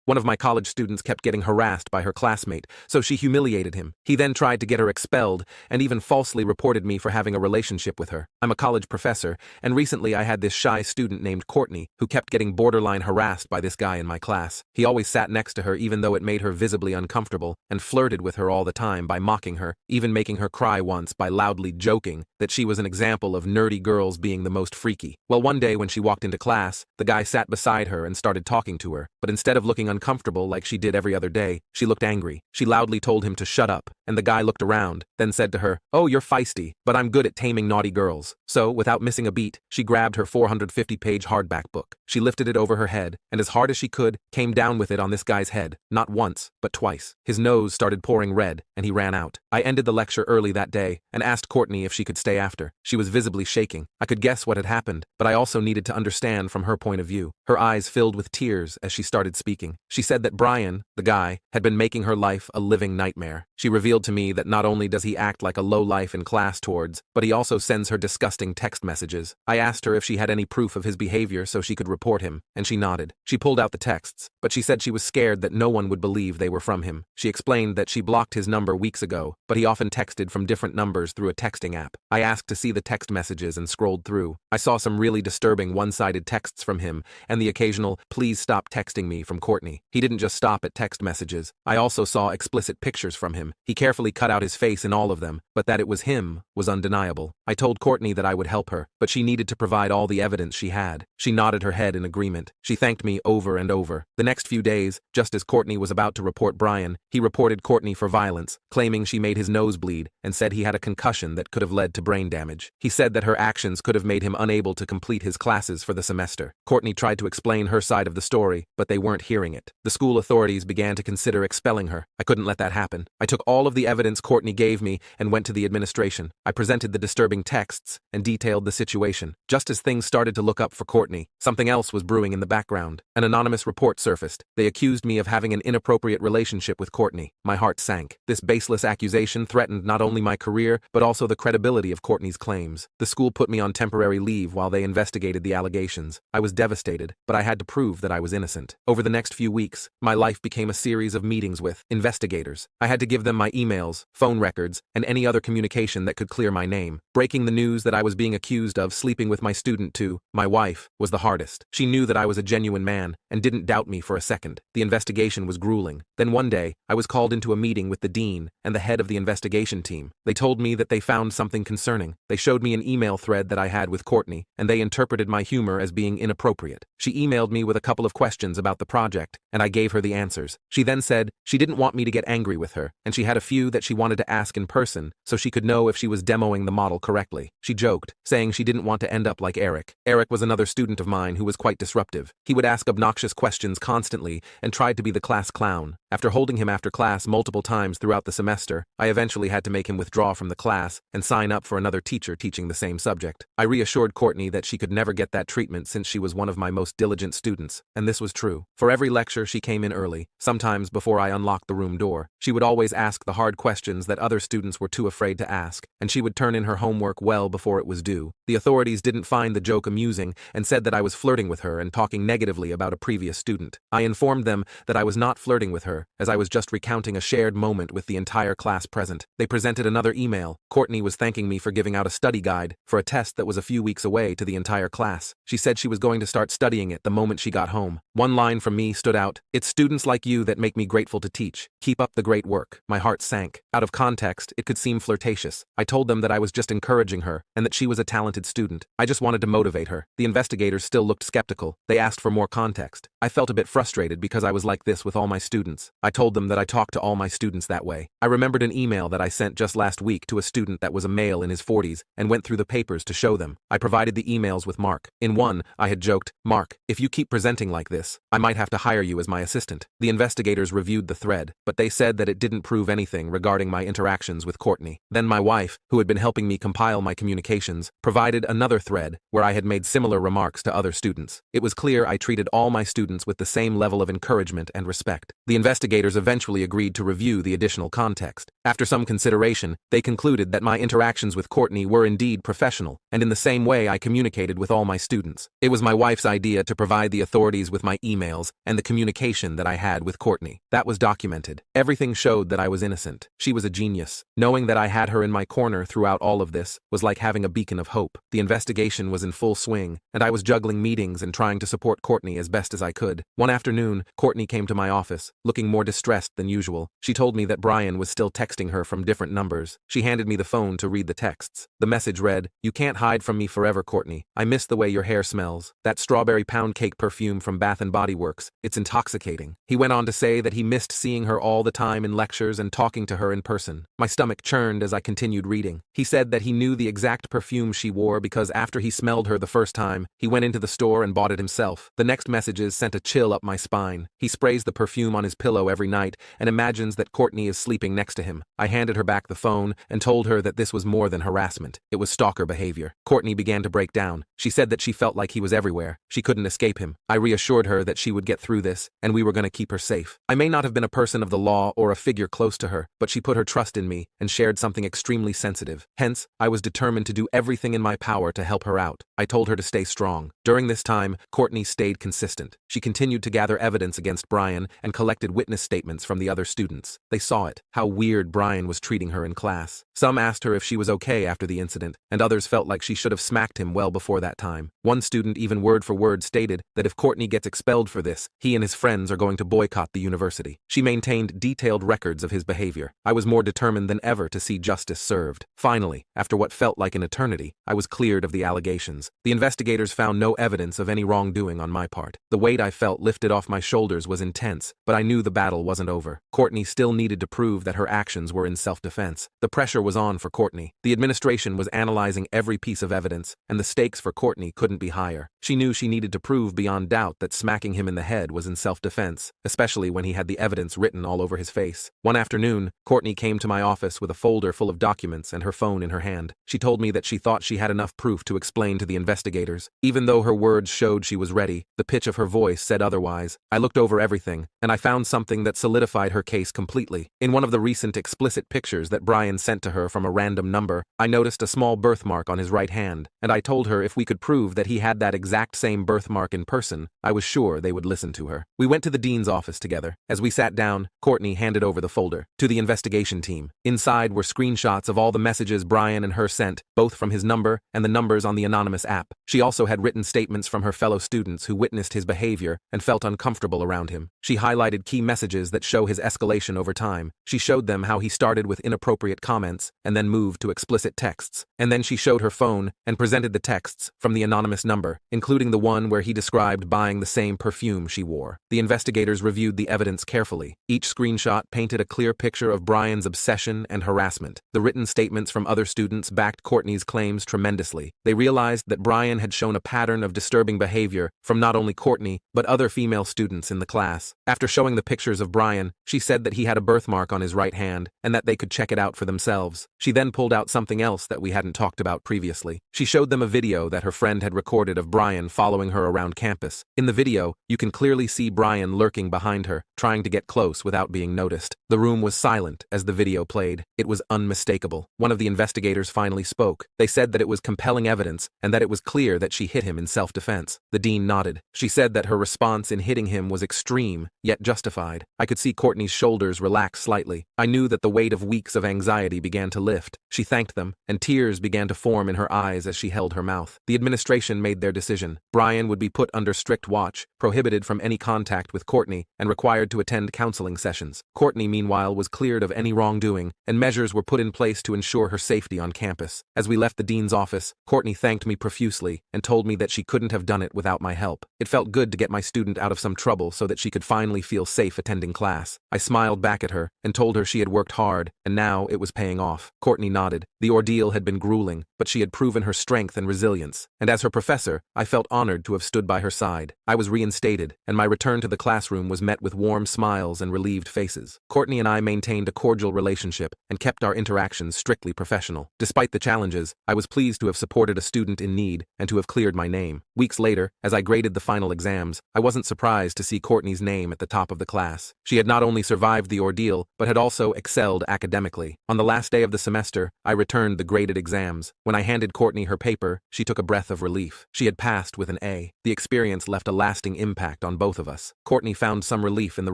One of my college students kept getting harassed by her classmate, so she humiliated him. He then tried to get her expelled and even falsely reported me for having a relationship with her. I'm a college professor, and recently I had this shy student named Courtney who kept getting borderline harassed by this guy in my class. He always sat next to her even though it made her visibly uncomfortable and flirted with her all the time by mocking her, even making her cry once by loudly joking that she was an example of nerdy girls being the most freaky. Well, one day when she walked into class, the guy sat beside her and started talking to her, but instead of looking uncomfortable like she did every other day, she looked angry. She loudly told him to shut up, and the guy looked around, then said to her, "Oh, you're feisty, but I'm good at taming naughty girls." So, without missing a beat, she grabbed her 450-page hardback book. She lifted it over her head, and as hard as she could, came down with it on this guy's head, not once, but twice. His nose started pouring red, and he ran out. I ended the lecture early that day, and asked Courtney if she could stay after. She was visibly shaking. I could guess what had happened, but I also needed to understand from her point of view. Her eyes filled with tears as she started speaking. She said that Brian, the guy, had been making her life a living nightmare. She revealed to me that not only does he act like a lowlife in class towards, but he also sends her disgusting text messages. I asked her if she had any proof of his behavior so she could report him, and she nodded. She pulled out the texts, but she said she was scared that no one would believe they were from him. She explained that she blocked his number weeks ago, but he often texted from different numbers through a texting app. I asked to see the text messages and scrolled through. I saw some really disturbing one-sided texts from him, and the occasional, "Please stop texting me" from Courtney. He didn't just stop at text messages. I also saw explicit pictures from him. He carefully cut out his face in all of them, but that it was him was undeniable. I told Courtney that I would help her, but she needed to provide all the evidence she had. She nodded her head in agreement. She thanked me over and over. The next few days, just as Courtney was about to report Brian, he reported Courtney for violence, claiming she made his nose bleed, and said he had a concussion that could have led to brain damage. He said that her actions could have made him unable to complete his classes for the semester. Courtney tried to explain her side of the story, but they weren't hearing it. The school authorities began to consider expelling her. I couldn't let that happen. I took all of the evidence Courtney gave me and went to the administration. I presented the disturbing texts and detailed the situation. Just as things started to look up for Courtney, something else was brewing in the background. An anonymous report surfaced. They accused me of having an inappropriate relationship with Courtney. My heart sank. This baseless accusation threatened not only my career, but also the credibility of Courtney's claims. The school put me on temporary leave while they investigated the allegations. I was devastated, but I had to prove that I was innocent. Over the next few weeks, my life became a series of meetings with investigators. I had to give them my emails, phone records, and any other communication that could clear my name. Breaking the news that I was being accused of sleeping with my student to my wife was the hardest. She knew that I was a genuine man and didn't doubt me for a second. The investigation was grueling. Then one day, I was called into a meeting with the dean and the head of the investigation team. They told me that they found something concerning. They showed me an email thread that I had with Courtney, and they interpreted my humor as being inappropriate. She emailed me with a couple of questions about the project, and I gave her the answers. She then said she didn't want me to get angry with her, and she had a few that she wanted to ask in person so she could know if she was demoing the model correctly. She joked, saying she didn't want to end up like Eric. Eric was another student of mine who was quite disruptive. He would ask obnoxious questions constantly and tried to be the class clown. After holding him after class multiple times throughout the semester, I eventually had to make him withdraw from the class and sign up for another teacher teaching the same subject. I reassured Courtney that she could never get that treatment since she was one of my most diligent students, and this was true. For every lecture, she came in early, sometimes before I unlocked the room door. She would always ask the hard questions that other students were too afraid to ask, and she would turn in her homework well before it was due. The authorities didn't find the joke amusing and said that I was flirting with her and talking negatively about a previous student. I informed them that I was not flirting with her, as I was just recounting a shared moment with the entire class present. They presented another email. Courtney was thanking me for giving out a study guide for a test that was a few weeks away to the entire class. She said she was going to start studying it the moment she got home. One line from me stood out: "It's students like you that make me grateful to teach. Keep up the great work." My heart sank. Out of context, it could seem flirtatious. I told them that I was just encouraging her and that she was a talented student. I just wanted to motivate her. The investigators still looked skeptical. They asked for more context. I felt a bit frustrated because I was like this with all my students. I told them that I talked to all my students that way. I remembered an email that I sent just last week to a student that was a male in his 40s and went through the papers to show them. I provided the emails with Mark. In one, I had joked, "Mark, if you keep presenting like this, I might have to hire you as my assistant." The investigators reviewed the thread, but they said that it didn't prove anything regarding my interactions with Courtney. Then my wife, who had been helping me compile my communications, provided another thread where I had made similar remarks to other students. It was clear I treated all my students with the same level of encouragement and respect. The investigators eventually agreed to review the additional context. After some consideration, they concluded that my interactions with Courtney were indeed professional, and in the same way I communicated with all my students. It was my wife's idea to provide the authorities with my emails and the communication that I had with Courtney. That was documented. Everything showed that I was innocent. She was a genius. Knowing that I had her in my corner throughout all of this was like having a beacon of hope. The investigation was in full swing, and I was juggling meetings and trying to support Courtney as best as I could. One afternoon, Courtney came to my office, looking more distressed than usual. She told me that Brian was still texting her from different numbers. She handed me the phone to read the texts. The message read, "You can't hide from me forever, Courtney. I miss the way your hair smells. That strawberry pound cake perfume from Bath & Body Works. It's intoxicating." He went on to say that he missed seeing her all the time in lectures and talking to her in person. My stomach churned as I continued reading. He said that he knew the exact perfume she wore because after he smelled her the first time, he went into the store and bought it himself. The next messages sent a chill up my spine. He sprays the perfume on his pillow every night and imagines that Courtney is sleeping next to him. I handed her back the phone and told her that this was more than harassment. It was stalker behavior. Courtney began to break down. She said that she felt like he was everywhere. She couldn't escape him. I reassured her that she would get through this, and we were going to keep her safe. I may not have been a person of the law or a figure close to her, but she put her trust in me and shared something extremely sensitive. Hence, I was determined to do everything in my power to help her out. I told her to stay strong. During this time, Courtney stayed consistent. She continued to gather evidence against Brian and collected witness statements from the other students. They saw it, how weird Brian was treating her in class. Some asked her if she was okay after the incident, and others felt like she should have smacked him well before that time. One student even word for word stated that if Courtney gets expelled for this, he and his friends are going to boycott the university. She maintained detailed records of his behavior. I was more determined than ever to see justice served. Finally, after what felt like an eternity, I was cleared of the allegations. The investigators found no evidence of any wrongdoing on my part. The weight I felt lifted off my shoulders was intense, but I knew the battle wasn't over. Courtney still needed to prove that her actions were in self-defense. The pressure was on for Courtney. The administration was analyzing every piece of evidence, and the stakes for Courtney couldn't be higher. She knew she needed to prove beyond doubt that smacking him in the head was in self-defense, especially when he had the evidence written all over his face. One afternoon, Courtney came to my office with a folder full of documents and her phone in her hand. She told me that she thought she had enough proof to explain to the investigators. Even though her words showed she was ready, the pitch of her voice said otherwise. I looked over everything, and I found something that solidified her case completely. In one of the recent explicit pictures that Brian sent to her from a random number, I noticed a small birthmark on his right hand, and I told her if we could prove that he had that exact same birthmark in person, I was sure they would listen to her. We went to the dean's office together. As we sat down, Courtney handed over the folder to the investigation team. Inside were screenshots of all the messages Brian and her sent, both from his number and the numbers on the anonymous app. She also had written statements from her fellow students who witnessed his behavior and felt uncomfortable around him. She highlighted key messages that show his escalation over time. She showed them how he started with inappropriate comments and then moved to explicit texts. And then she showed her phone and presented the texts from the anonymous number, including the one where he described buying the same perfume she wore. The investigators reviewed the evidence carefully. Each screenshot painted a clear picture of Brian's obsession and harassment. The written statements from other students backed Courtney's claims tremendously. They realized that Brian had shown a pattern of disturbing behavior from not only Courtney, but other female students in the class. After showing the pictures of Brian, she said that he had a birthmark on his right hand and that they could check it out for themselves. She then pulled out something else that we hadn't talked about previously. She showed them a video that her friend had recorded of Brian following her around campus. In the video, you can clearly see Brian lurking behind her, trying to get close without being noticed. The room was silent as the video played. It was unmistakable. One of the investigators finally spoke. They said that it was compelling evidence and that it was clear that she hit him in self-defense. The dean nodded. She said that her response in hitting him was extreme, yet justified. I could see Courtney's shoulders relax slightly. I knew that the weight of weeks of anxiety began to lift. She thanked them, and tears began to form in her eyes as she held her mouth. The administration made their decision. Brian would be put under strict watch, prohibited from any contact with Courtney, and required to attend counseling sessions. Courtney, meanwhile, was cleared of any wrongdoing, and measures were put in place to ensure her safety on campus. As we left the dean's office, Courtney thanked me profusely and told me that she couldn't have done it without my help. It felt good to get my student out of some trouble so that she could finally feel safe attending class. I smiled back at her and told her she had worked hard, and now it was paying off. Courtney nodded. The ordeal had been grueling, but she had proven her strength and resilience, and as her professor, I felt honored to have stood by her side. I was reinstated, and my return to the classroom was met with warm smiles and relieved faces. Courtney and I maintained a cordial relationship and kept our interactions strictly professional. Despite the challenges, I was pleased to have supported a student in need and to have cleared my name. Weeks later, as I graded the final exams, I wasn't surprised to see Courtney's name at the top of the class. She had not only survived the ordeal, but had also excelled excelled academically. On the last day of the semester, I returned the graded exams. When I handed Courtney her paper, she took a breath of relief. She had passed with an A. The experience left a lasting impact on both of us. Courtney found some relief in the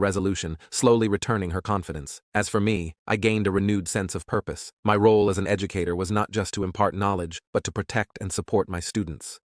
resolution, slowly returning her confidence. As for me, I gained a renewed sense of purpose. My role as an educator was not just to impart knowledge, but to protect and support my students.